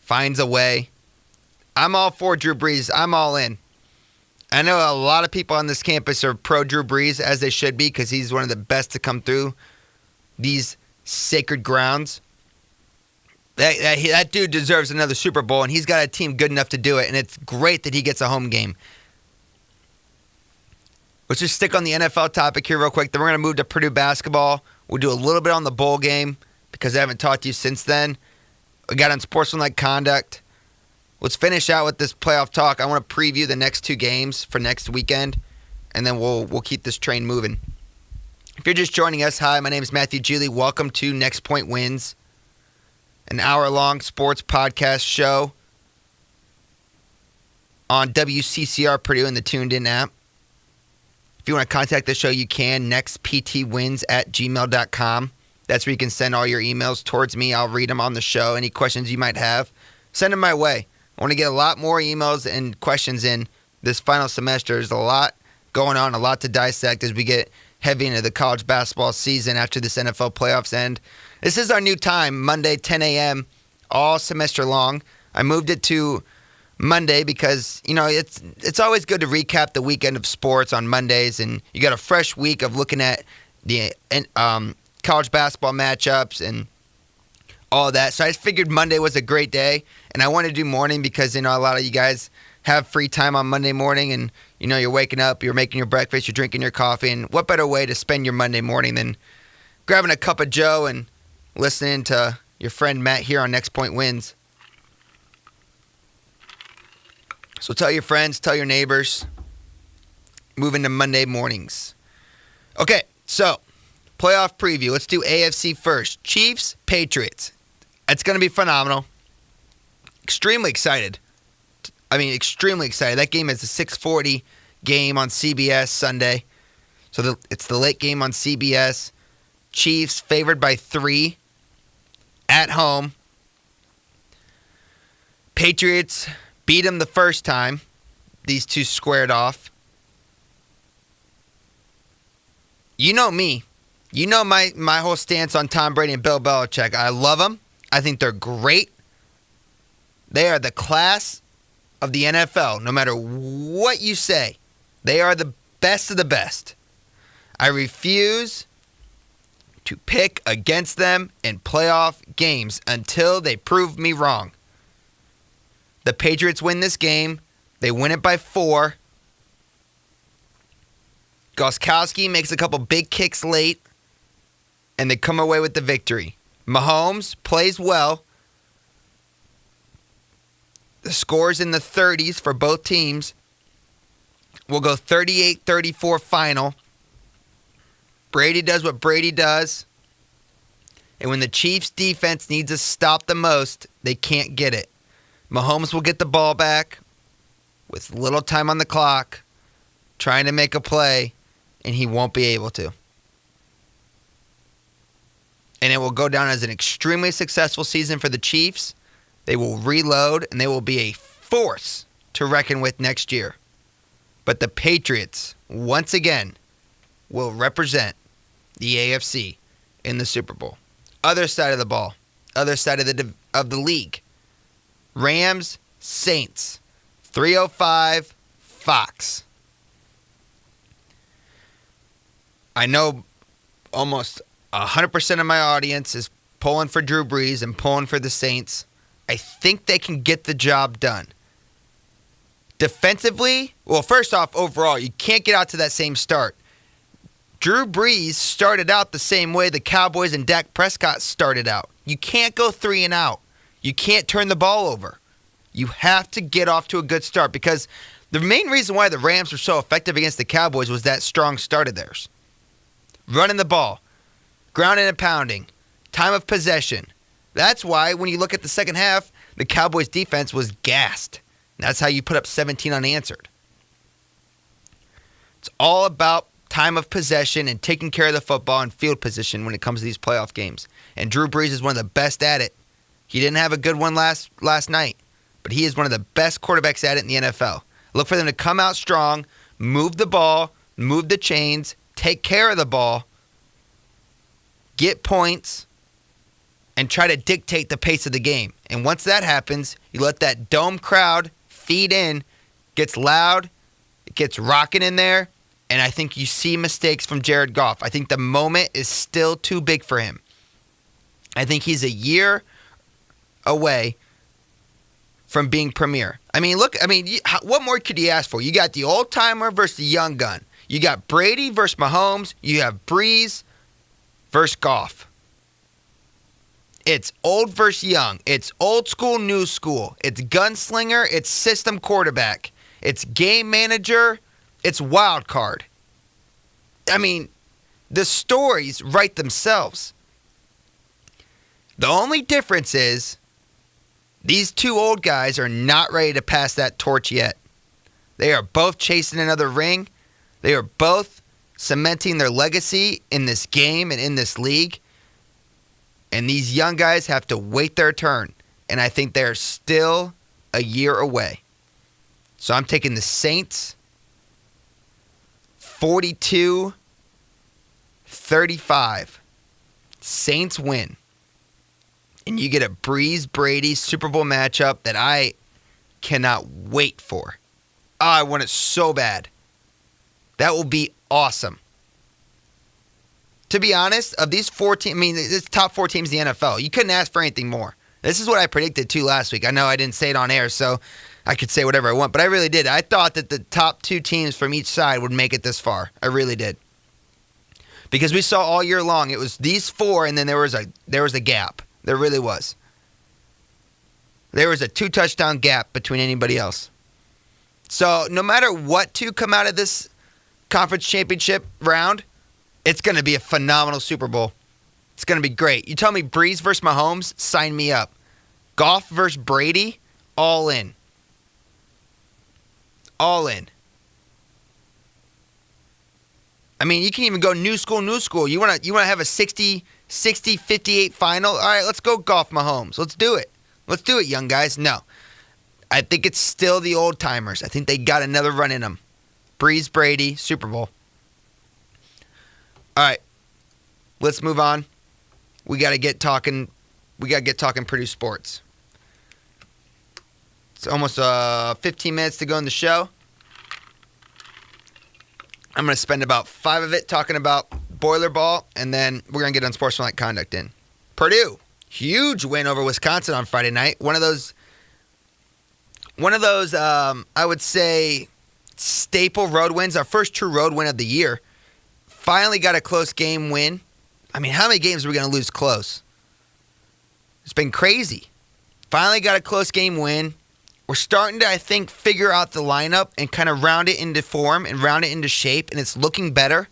S1: Finds a way. I'm all for Drew Brees. I'm all in. I know a lot of people on this campus are pro Drew Brees, as they should be, because he's one of the best to come through these sacred grounds. That dude deserves another Super Bowl, and he's got a team good enough to do it, and it's great that he gets a home game. Let's just stick on the NFL topic here real quick. Then we're going to move to Purdue basketball. We'll do a little bit on the bowl game because I haven't talked to you since then. We got on sportsmanlike conduct. Let's finish out with this playoff talk. I want to preview the next 2 games for next weekend, and then we'll keep this train moving. If you're just joining us, hi, my name is Matthew Geely. Welcome to Next Point Wins, an hour-long sports podcast show on WCCR Purdue and the Tuned In app. If you want to contact the show, you can. nextptwins@gmail.com. That's where you can send all your emails towards me. I'll read them on the show. Any questions you might have, send them my way. I want to get a lot more emails and questions in this final semester. There's a lot going on, a lot to dissect as we get heavy into the college basketball season after this NFL playoffs end. This is our new time, Monday, 10 a.m., all semester long. I moved it to Monday because, you know, it's always good to recap the weekend of sports on Mondays, and you got a fresh week of looking at the college basketball matchups and all that. So I just figured Monday was a great day, and I wanted to do morning because, you know, a lot of you guys have free time on Monday morning, and, you know, you're waking up, you're making your breakfast, you're drinking your coffee, and what better way to spend your Monday morning than grabbing a cup of Joe and listening to your friend Matt here on Next Point Wins. So tell your friends, tell your neighbors, move into Monday mornings. Okay, so playoff preview. Let's do AFC first. Chiefs, Patriots. It's going to be phenomenal. Extremely excited. Extremely excited. That game is a 6:40 game on CBS Sunday. So it's the late game on CBS. Chiefs favored by 3 at home. Patriots beat them the first time. These two squared off. You know me. You know my whole stance on Tom Brady and Bill Belichick. I love them. I think they're great. They are the class of the NFL, no matter what you say. They are the best of the best. I refuse to pick against them in playoff games until they prove me wrong. The Patriots win this game. They win it by 4. Gostkowski makes a couple big kicks late, and they come away with the victory. Mahomes plays well. The score's in the 30s for both teams. We'll go 38-34 final. Brady does what Brady does. And when the Chiefs' defense needs a stop the most, They can't get it. Mahomes will get the ball back with little time on the clock, trying to make a play, and he won't be able to. And it will go down as an extremely successful season for the Chiefs. They will reload, and they will be a force to reckon with next year. But the Patriots, once again, will represent the AFC in the Super Bowl. Other side of the ball, other side of the league. Rams, Saints, 3:05 Fox. I know almost 100% of my audience is pulling for Drew Brees and pulling for the Saints. I think they can get the job done. Defensively, well, first off, overall, you can't get out to that same start. Drew Brees started out the same way the Cowboys and Dak Prescott started out. You can't go 3 and out. You can't turn the ball over. You have to get off to a good start because the main reason why the Rams were so effective against the Cowboys was that strong start of theirs. Running the ball, grounding and pounding, time of possession. That's why when you look at the second half, the Cowboys' defense was gassed. That's how you put up 17 unanswered. It's all about time of possession and taking care of the football and field position when it comes to these playoff games. And Drew Brees is one of the best at it. He didn't have a good one last night, but he is one of the best quarterbacks at it in the NFL. Look for them to come out strong, move the ball, move the chains, take care of the ball, get points, and try to dictate the pace of the game. And once that happens, you let that dome crowd feed in, gets loud, it gets rocking in there, and I think you see mistakes from Jared Goff. I think the moment is still too big for him. I think he's a year away from being premier. What more could you ask for? You got the old-timer versus the young gun. You got Brady versus Mahomes. You have Breeze versus Goff. It's old versus young. It's old school, new school. It's gunslinger. It's system quarterback. It's game manager. It's wild card. The stories write themselves. The only difference is these two old guys are not ready to pass that torch yet. They are both chasing another ring. They are both cementing their legacy in this game and in this league. And these young guys have to wait their turn. And I think they're still a year away. So I'm taking the Saints 42-35. Saints win. And you get a Breeze-Brady Super Bowl matchup that I cannot wait for. Oh, I want it so bad. That will be awesome. To be honest, of these 4 teams, it's top 4 teams in the NFL. You couldn't ask for anything more. This is what I predicted too last week. I know I didn't say it on air, so I could say whatever I want, but I really did. I thought that the top 2 teams from each side would make it this far. I really did. Because we saw all year long, it was these 4, and then there was a gap. There really was. There was a 2-touchdown gap between anybody else. So no matter what 2 come out of this conference championship round, it's going to be a phenomenal Super Bowl. It's going to be great. You tell me Breeze versus Mahomes, sign me up. Goff versus Brady, all in. All in. You can even go new school. You want to have a 60-58 final? All right, let's go Goff Mahomes. Let's do it. Let's do it, young guys. No. I think it's still the old timers. I think they got another run in them. Breeze, Brady, Super Bowl. All right, let's move on. We got to get talking Purdue sports. It's almost 15 minutes to go in the show. I'm going to spend about 5 of it talking about Boiler Ball, and then we're going to get unsportsmanlike conduct in. Purdue, huge win over Wisconsin on Friday night. One of those, I would say, staple road wins. Our first true road win of the year. Finally got a close game win. How many games are we going to lose close? It's been crazy. Finally got a close game win. We're starting to, I think, figure out the lineup and kind of round it into form and round it into shape, and it's looking better.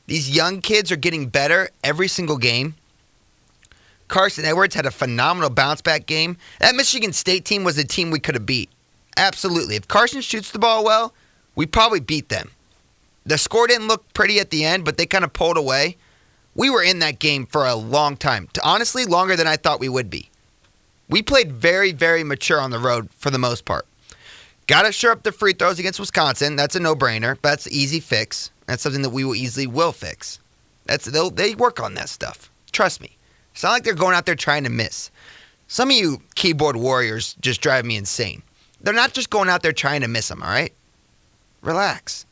S1: These young kids are getting better every single game. Carson Edwards had a phenomenal bounce-back game. That Michigan State team was a team we could have beat. Absolutely. If Carson shoots the ball well, we probably beat them. The score didn't look pretty at the end, but they kind of pulled away. We were in that game for a long time. Honestly, longer than I thought we would be. We played very, very mature on the road for the most part. Got to shore up the free throws against Wisconsin. That's a no-brainer. But that's an easy fix. That's something that we will fix. They work on that stuff. Trust me. It's not like they're going out there trying to miss. Some of you keyboard warriors just drive me insane. They're not just going out there trying to miss them, all right? Relax.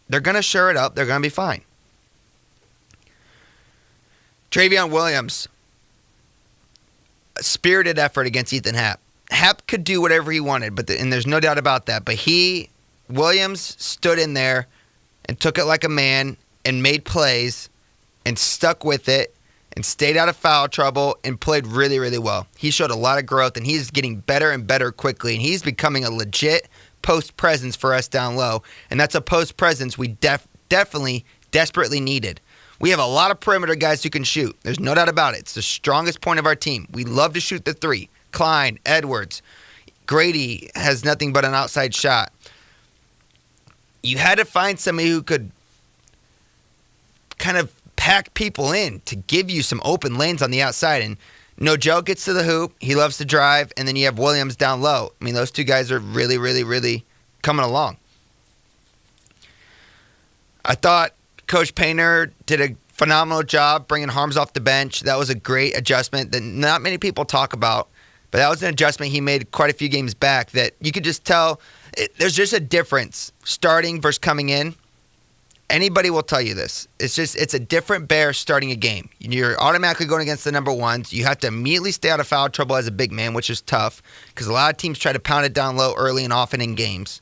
S1: They're going to shore it up. They're going to be fine. Travion Williams. A spirited effort against Ethan Happ. Happ could do whatever he wanted, and there's no doubt about that. But Williams stood in there and took it like a man and made plays and stuck with it and stayed out of foul trouble and played really, really well. He showed a lot of growth, and he's getting better and better quickly, and he's becoming a legit post presence for us down low, and that's a post presence we definitely, desperately needed. We have a lot of perimeter guys who can shoot. There's no doubt about it. It's the strongest point of our team. We love to shoot the three. Klein, Edwards, Grady has nothing but an outside shot. You had to find somebody who could kind of pack people in to give you some open lanes on the outside. And Nojel gets to the hoop. He loves to drive. And then you have Williams down low. I mean, those two guys are really, really, really coming along. I thought Coach Painter did a phenomenal job bringing Harms off the bench. That was a great adjustment that not many people talk about. But that was an adjustment he made quite a few games back that you could just tell there's just a difference starting versus coming in. Anybody will tell you this. It's a different bear starting a game. You're automatically going against the number ones. You have to immediately stay out of foul trouble as a big man, which is tough because a lot of teams try to pound it down low early and often in games.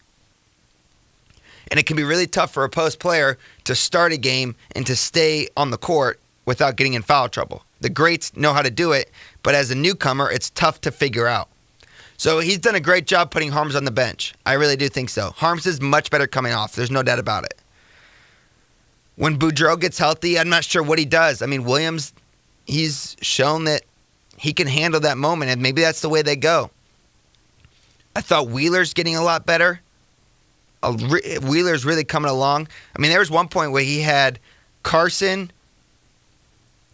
S1: And it can be really tough for a post player to start a game and to stay on the court without getting in foul trouble. The greats know how to do it, but as a newcomer, it's tough to figure out. So he's done a great job putting Harms on the bench. I really do think so. Harms is much better coming off. There's no doubt about it. When Boudreaux gets healthy, I'm not sure what he does. I mean, Williams, he's shown that he can handle that moment, and maybe that's the way they go. I thought Wheeler's getting a lot better. Wheeler's really coming along. I mean, there was one point where he had Carson,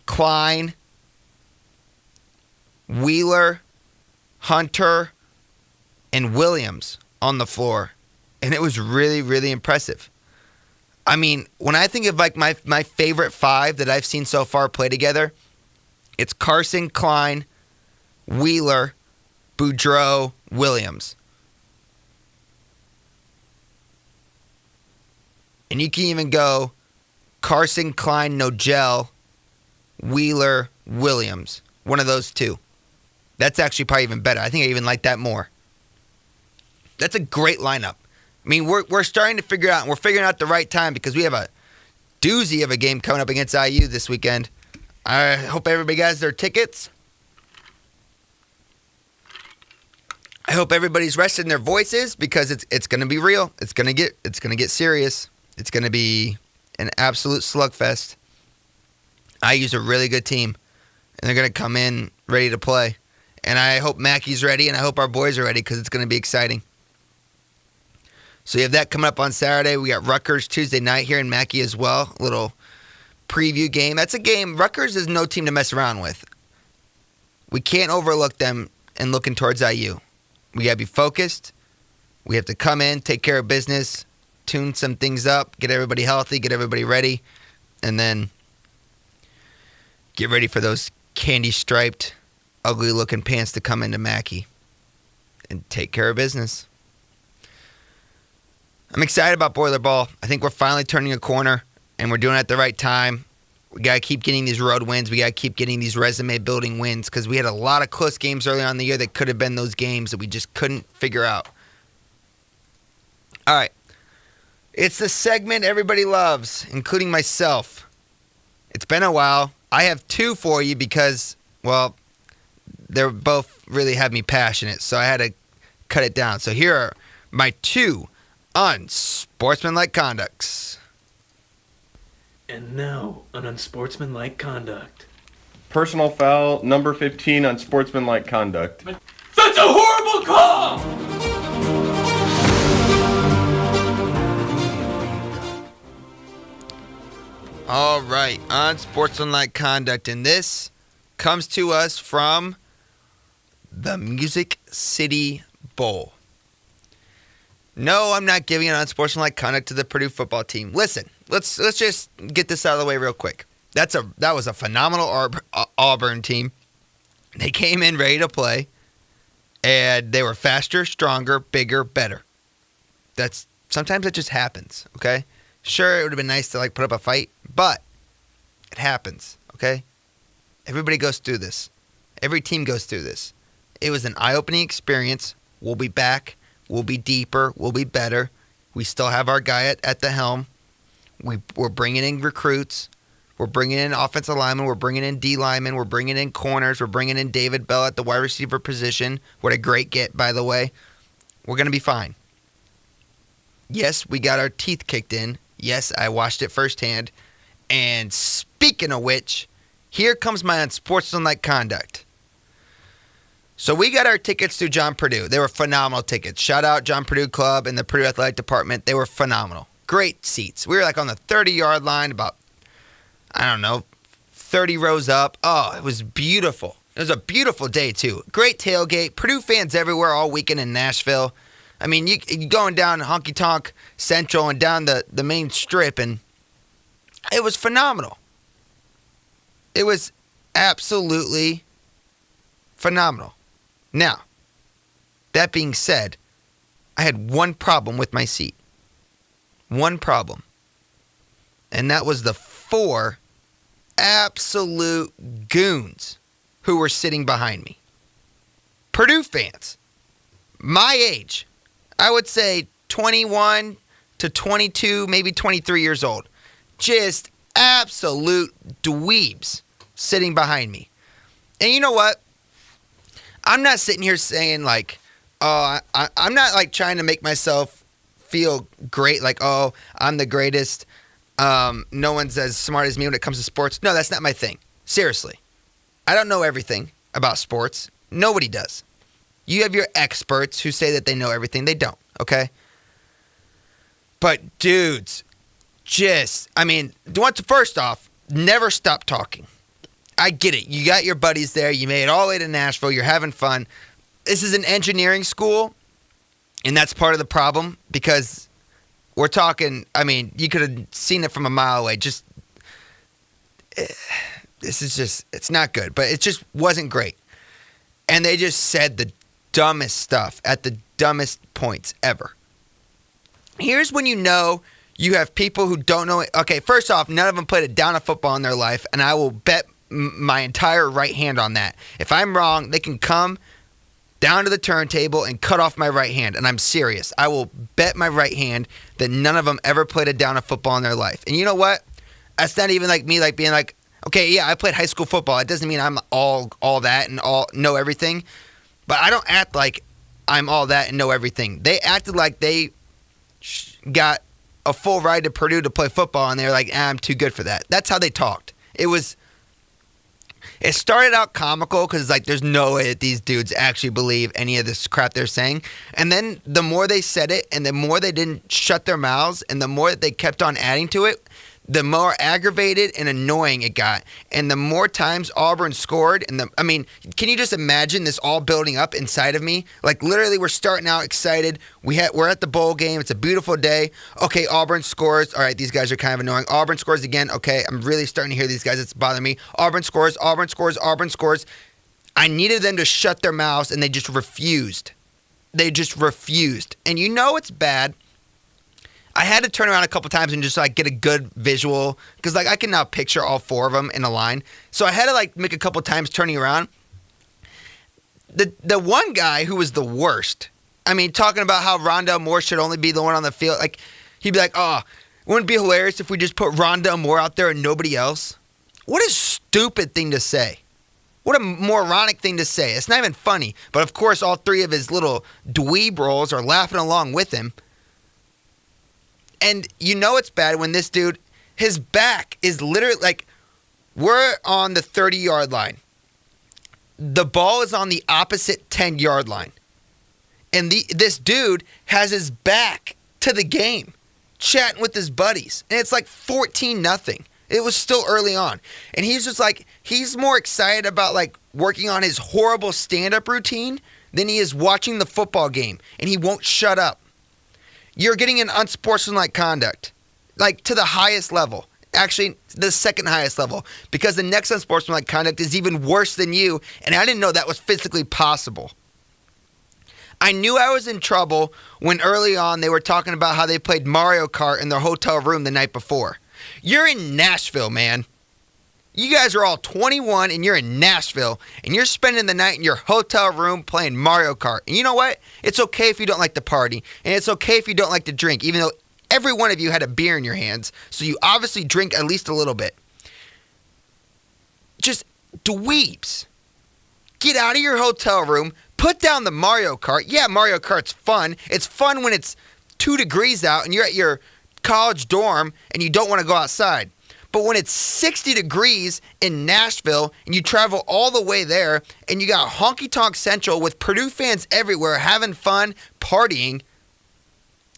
S1: Klein, Wheeler, Hunter, and Williams on the floor, and it was really, really impressive. I mean, when I think of like my favorite five that I've seen so far play together, it's Carson, Klein, Wheeler, Boudreaux, Williams. And you can even go Carson, Klein, Nojel, Wheeler, Williams. One of those two. That's actually probably even better. I think I even like that more. That's a great lineup. I mean, we're starting to figure out, and we're figuring out the right time because we have a doozy of a game coming up against IU this weekend. I hope everybody has their tickets. I hope everybody's resting their voices because it's going to be real. It's going to get serious. It's going to be an absolute slugfest. IU's a really good team, and they're going to come in ready to play. And I hope Mackey's ready, and I hope our boys are ready because it's going to be exciting. So you have that coming up on Saturday. We got Rutgers Tuesday night here in Mackey as well. A little preview game. That's a game. Rutgers is no team to mess around with. We can't overlook them and looking towards IU. We got to be focused. We have to come in, take care of business, tune some things up, get everybody healthy, get everybody ready, and then get ready for those candy-striped, ugly-looking pants to come into Mackey and take care of business. I'm excited about Boiler Ball. I think we're finally turning a corner, and we're doing it at the right time. We got to keep getting these road wins. We got to keep getting these resume-building wins because we had a lot of close games early on in the year that could have been those games that we just couldn't figure out. All right. It's the segment everybody loves, including myself. It's been a while. I have two for you because, well, they both really have me passionate, so I had to cut it down. So here are my two unsportsmanlike conducts.
S2: And now, an unsportsmanlike conduct. Personal foul, number 15 on sportsmanlike conduct.
S3: That's a horrible call!
S1: All right, on sportsmanlike conduct, and this comes to us from the Music City Bowl. No, I'm not giving an unsportsmanlike conduct to the Purdue football team. Listen, let's just get this out of the way real quick. That was a phenomenal Auburn team. They came in ready to play, and they were faster, stronger, bigger, better. Sometimes it just happens, okay? Sure, it would have been nice to put up a fight, but it happens, okay? Everybody goes through this. Every team goes through this. It was an eye-opening experience. We'll be back. We'll be deeper. We'll be better. We still have our guy at the helm. We're bringing in recruits. We're bringing in offensive linemen. We're bringing in D linemen. We're bringing in corners. We're bringing in David Bell at the wide receiver position. What a great get, by the way. We're going to be fine. Yes, we got our teeth kicked in. Yes, I watched it firsthand. And speaking of which, here comes my unsportsmanlike conduct. So we got our tickets to John Purdue. They were phenomenal tickets. Shout out John Purdue Club and the Purdue Athletic Department. They were phenomenal. Great seats. We were on the 30-yard line, about 30 rows up. Oh, it was beautiful. It was a beautiful day, too. Great tailgate. Purdue fans everywhere all weekend in Nashville. I mean, you going down Honky Tonk Central and down the main strip, and it was phenomenal. It was absolutely phenomenal. Now, that being said, I had one problem with my seat. One problem. And that was the 4 absolute goons who were sitting behind me. Purdue fans, my age, I would say 21 to 22, maybe 23 years old. Just absolute dweebs sitting behind me. And you know what? I'm not sitting here saying I'm not trying to make myself feel great, I'm the greatest. No one's as smart as me when it comes to sports. No, that's not my thing. Seriously. I don't know everything about sports. Nobody does. You have your experts who say that they know everything. They don't, okay? But dudes, first off, never stop talking. I get it. You got your buddies there. You made it all the way to Nashville. You're having fun. This is an engineering school, and that's part of the problem because we're talking, you could have seen it from a mile away. It's not good, but it just wasn't great. And they just said the dumbest stuff at the dumbest points ever. Here's when you know you have people who don't know it. Okay, first off, none of them played a down of football in their life, and I will bet my entire right hand on that. If I'm wrong, they can come down to the turntable and cut off my right hand, and I'm serious. I will bet my right hand that none of them ever played a down of football in their life. And you know what? That's not even me being okay, yeah, I played high school football. It doesn't mean I'm all that and know everything. But I don't act like I'm all that and know everything. They acted like they got a full ride to Purdue to play football, and they were like, I'm too good for that. That's how they talked. It started out comical because there's no way that these dudes actually believe any of this crap they're saying. And then the more they said it and the more they didn't shut their mouths and the more that they kept on adding to it, the more aggravated and annoying it got. And the more times Auburn scored, can you just imagine this all building up inside of me? Literally, we're starting out excited. We're at the bowl game. It's a beautiful day. Okay, Auburn scores. All right, these guys are kind of annoying. Auburn scores again. Okay, I'm really starting to hear these guys. It's bothering me. Auburn scores. Auburn scores. Auburn scores. I needed them to shut their mouths, and they just refused. And you know it's bad. I had to turn around a couple times and just get a good visual because I can now picture all 4 of them in a line. So I had to make a couple times turning around. The one guy who was the worst, talking about how Rondell Moore should only be the one on the field. He'd be wouldn't it be hilarious if we just put Rondell Moore out there and nobody else? What a stupid thing to say. What a moronic thing to say. It's not even funny. But of course, all 3 of his little dweeb rolls are laughing along with him. And you know it's bad when this dude, his back is literally We're on the 30-yard line. The ball is on the opposite 10-yard line. And this dude has his back to the game, chatting with his buddies. And it's like 14-0. It was still early on. And he's just like, he's more excited about like working on his horrible stand-up routine than he is watching the football game. And he won't shut up. You're getting an unsportsmanlike conduct, like to the highest level. Actually, the second highest level, because the next unsportsmanlike conduct is even worse than you, and I didn't know that was physically possible. I knew I was in trouble when early on they were talking about how they played Mario Kart in their hotel room the night before. You're in Nashville, man. You guys are all 21 and you're in Nashville, and you're spending the night in your hotel room playing Mario Kart. And you know what? It's okay if you don't like to party, and it's okay if you don't like to drink, even though every one of you had a beer in your hands, so you obviously drink at least a little bit. Just dweebs. Get out of your hotel room, put down the Mario Kart. Yeah, Mario Kart's fun. It's fun when it's 2 degrees out and you're at your college dorm and you don't want to go outside. But when it's 60 degrees in Nashville and you travel all the way there and you got Honky Tonk Central with Purdue fans everywhere having fun, partying,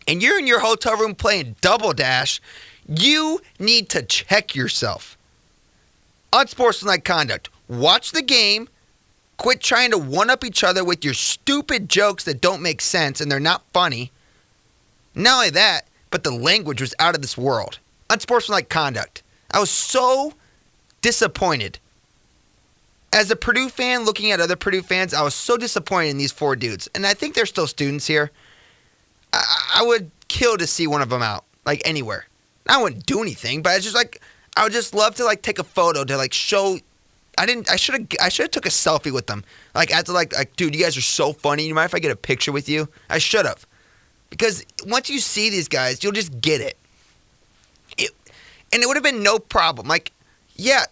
S1: and you're in your hotel room playing Double Dash, you need to check yourself. Unsportsmanlike conduct. Watch the game. Quit trying to one-up each other with your stupid jokes that don't make sense and they're not funny. Not only that, but the language was out of this world. Unsportsmanlike conduct. I was so disappointed. As a Purdue fan looking at other Purdue fans, I was so disappointed in these 4 dudes. And I think they're still students here. I would kill to see one of them out, like anywhere. I wouldn't do anything, but it's just like I would just love to like take a photo to like show. I should have took a selfie with them. Like after like dude, you guys are so funny. You mind if I get a picture with you? I should have, because once you see these guys, you'll just get it. And it would have been no problem. Like, yeah,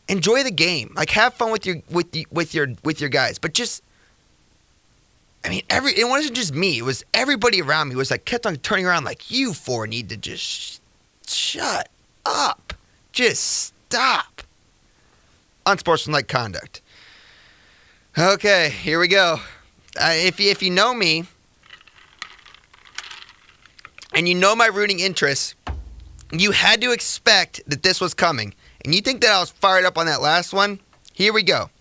S1: enjoy the game. Like have fun with your guys, but just. I mean, it wasn't just me. It was everybody around me was like kept on turning around like, you 4 need to just shut up. Just stop. Unsportsmanlike conduct. Okay, here we go. If you know me and you know my rooting interests, you had to expect that this was coming. And you think that I was fired up on that last one? Here we go.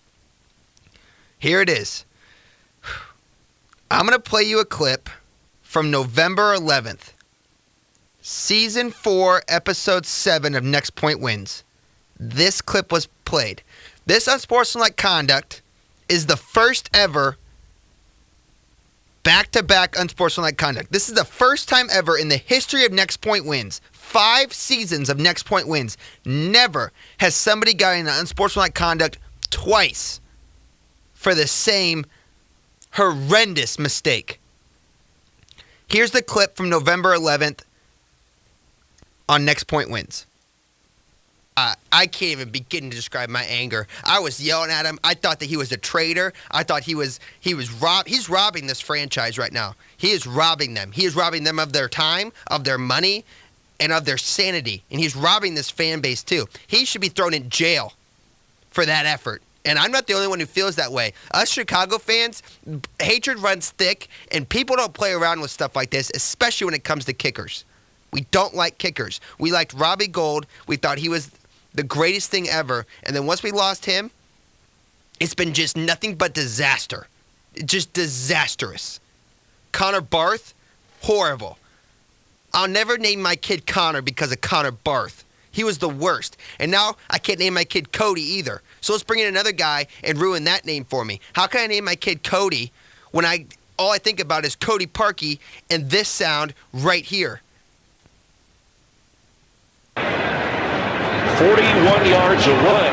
S1: Here it is. I'm going to play you a clip from November 11th, Season 4, Episode 7 of Next Point Wins. This clip was played. This unsportsmanlike conduct is the first ever back-to-back unsportsmanlike conduct. This is the first time ever in the history of Next Point Wins, 5 seasons of Next Point Wins, never has somebody gotten an unsportsmanlike conduct twice for the same horrendous mistake. Here's the clip from November 11th on Next Point Wins. I can't even begin to describe my anger. I was yelling at him. I thought that he was a traitor. I thought he's robbing this franchise right now. He is robbing them. He is robbing them of their time, of their money, and of their sanity. And he's robbing this fan base too. He should be thrown in jail for that effort. And I'm not the only one who feels that way. Us Chicago fans, hatred runs thick, and people don't play around with stuff like this, especially when it comes to kickers. We don't like kickers. We liked Robbie Gould. We thought he was the greatest thing ever. And then once we lost him, it's been just nothing but disaster. Just disastrous. Connor Barth, horrible. I'll never name my kid Connor because of Connor Barth. He was the worst. And now I can't name my kid Cody either. So let's bring in another guy and ruin that name for me. How can I name my kid Cody when all I think about is Cody Parkey and this sound right here?
S4: 41 yards away,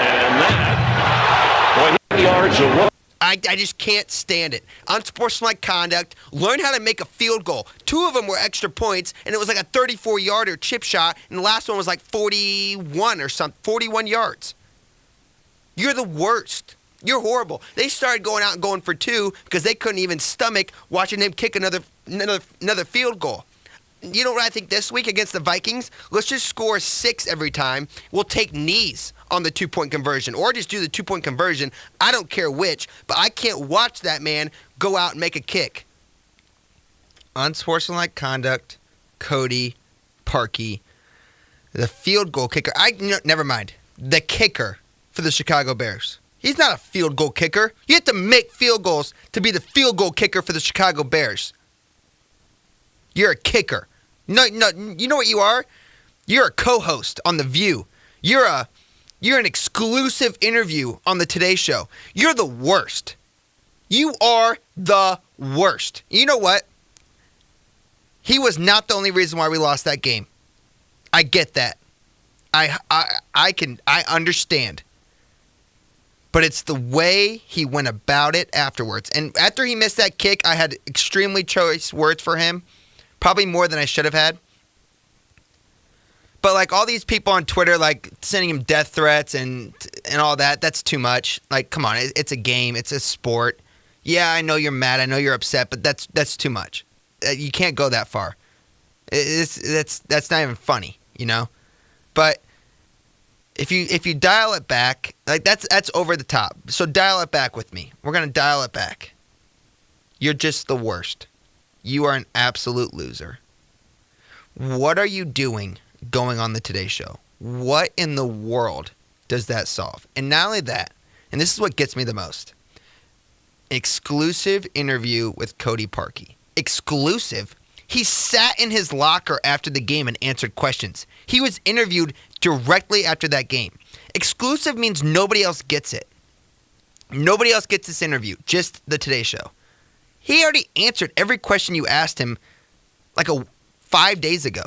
S4: and that 20 yards away.
S1: I just can't stand it. Unsportsmanlike conduct. Learn how to make a field goal. 2 of them were extra points, and it was like a 34-yarder chip shot, and the last one was like 41 or something, 41 yards. You're the worst. You're horrible. They started going out and going for 2 because they couldn't even stomach watching him kick another field goal. You know what I think this week against the Vikings? Let's just score 6 every time. We'll take knees on the 2-point conversion or just do the 2-point conversion. I don't care which, but I can't watch that man go out and make a kick. Unsportsmanlike conduct, Cody Parkey, the field goal kicker. Never mind. The kicker for the Chicago Bears. He's not a field goal kicker. You have to make field goals to be the field goal kicker for the Chicago Bears. You're a kicker. No, you know what you are? You're a co-host on The View. You're an exclusive interview on the Today Show. You're the worst. You are the worst. You know what? He was not the only reason why we lost that game. I get that. I understand. But it's the way he went about it afterwards. And after he missed that kick, I had extremely choice words for him. Probably more than I should have had. But like all these people on Twitter, like sending him death threats and all that, that's too much. Like, come on, it's a game, it's a sport. Yeah, I know you're mad, I know you're upset, but that's too much. You can't go that far. That's not even funny, you know. But if you dial it back, like that's over the top. So dial it back with me. We're gonna dial it back. You're just the worst. You are an absolute loser. What are you doing going on the Today Show? What in the world does that solve? And not only that, and this is what gets me the most, exclusive interview with Cody Parkey. Exclusive? He sat in his locker after the game and answered questions. He was interviewed directly after that game. Exclusive means nobody else gets it. Nobody else gets this interview, just the Today Show. He already answered every question you asked him like 5 days ago.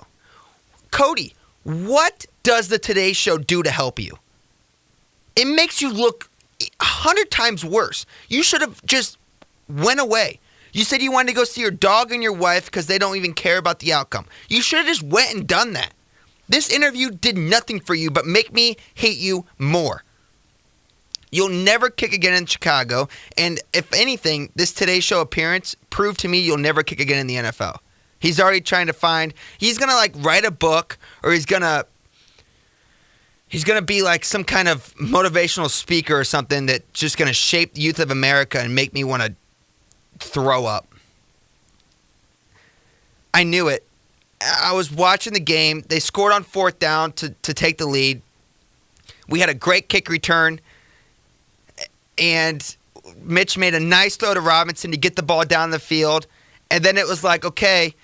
S1: Cody, what does the Today Show do to help you? It makes you look 100 times worse. You should have just went away. You said you wanted to go see your dog and your wife because they don't even care about the outcome. You should have just went and done that. This interview did nothing for you but make me hate you more. You'll never kick again in Chicago, and if anything, this Today Show appearance proved to me you'll never kick again in the NFL. He's already trying to he's going to like write a book, or he's going to be like some kind of motivational speaker or something that's just going to shape the youth of America and make me want to throw up. I knew it. I was watching the game. They scored on 4th down to take the lead. We had a great kick return. And Mitch made a nice throw to Robinson to get the ball down the field. And then it was like, okay,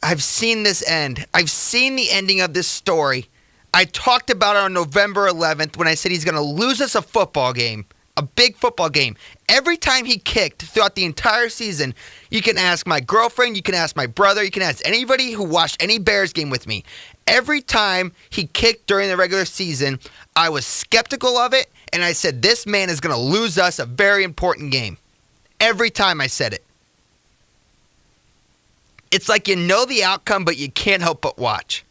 S1: I've seen this end. I've seen the ending of this story. I talked about it on November 11th when I said he's going to lose us a football game, a big football game. Every time he kicked throughout the entire season, you can ask my girlfriend, you can ask my brother, you can ask anybody who watched any Bears game with me. Every time he kicked during the regular season, I was skeptical of it. And I said, this man is going to lose us a very important game. Every time I said it. It's like you know the outcome, but you can't help but watch.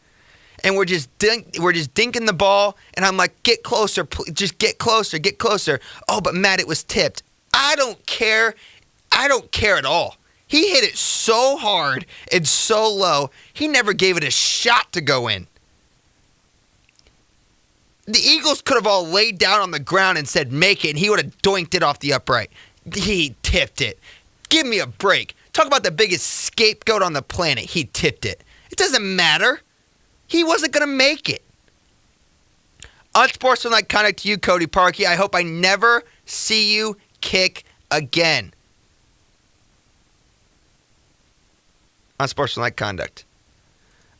S1: And we're just dinking the ball, and I'm like, get closer, just get closer, get closer. Oh, but Matt, it was tipped. I don't care. I don't care at all. He hit it so hard and so low, he never gave it a shot to go in. The Eagles could have all laid down on the ground and said, make it, and he would have doinked it off the upright. He tipped it. Give me a break. Talk about the biggest scapegoat on the planet. He tipped it. It doesn't matter. He wasn't going to make it. Unsportsmanlike conduct to you, Cody Parkey. I hope I never see you kick again. Unsportsmanlike conduct.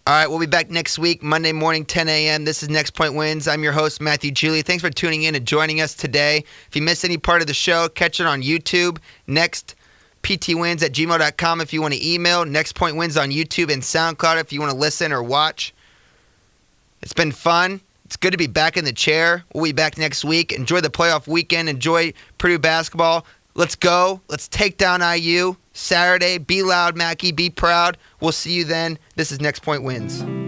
S1: All right, we'll be back next week, Monday morning, 10 a.m. This is Next Point Wins. I'm your host, Matthew Julie. Thanks for tuning in and joining us today. If you missed any part of the show, catch it on YouTube. NextPTWins@gmail.com if you want to email. Next Point Wins on YouTube and SoundCloud if you want to listen or watch. It's been fun. It's good to be back in the chair. We'll be back next week. Enjoy the playoff weekend. Enjoy Purdue basketball. Let's go. Let's take down IU. Saturday. Be loud, Mackey. Be proud. We'll see you then. This is Next Point Wins.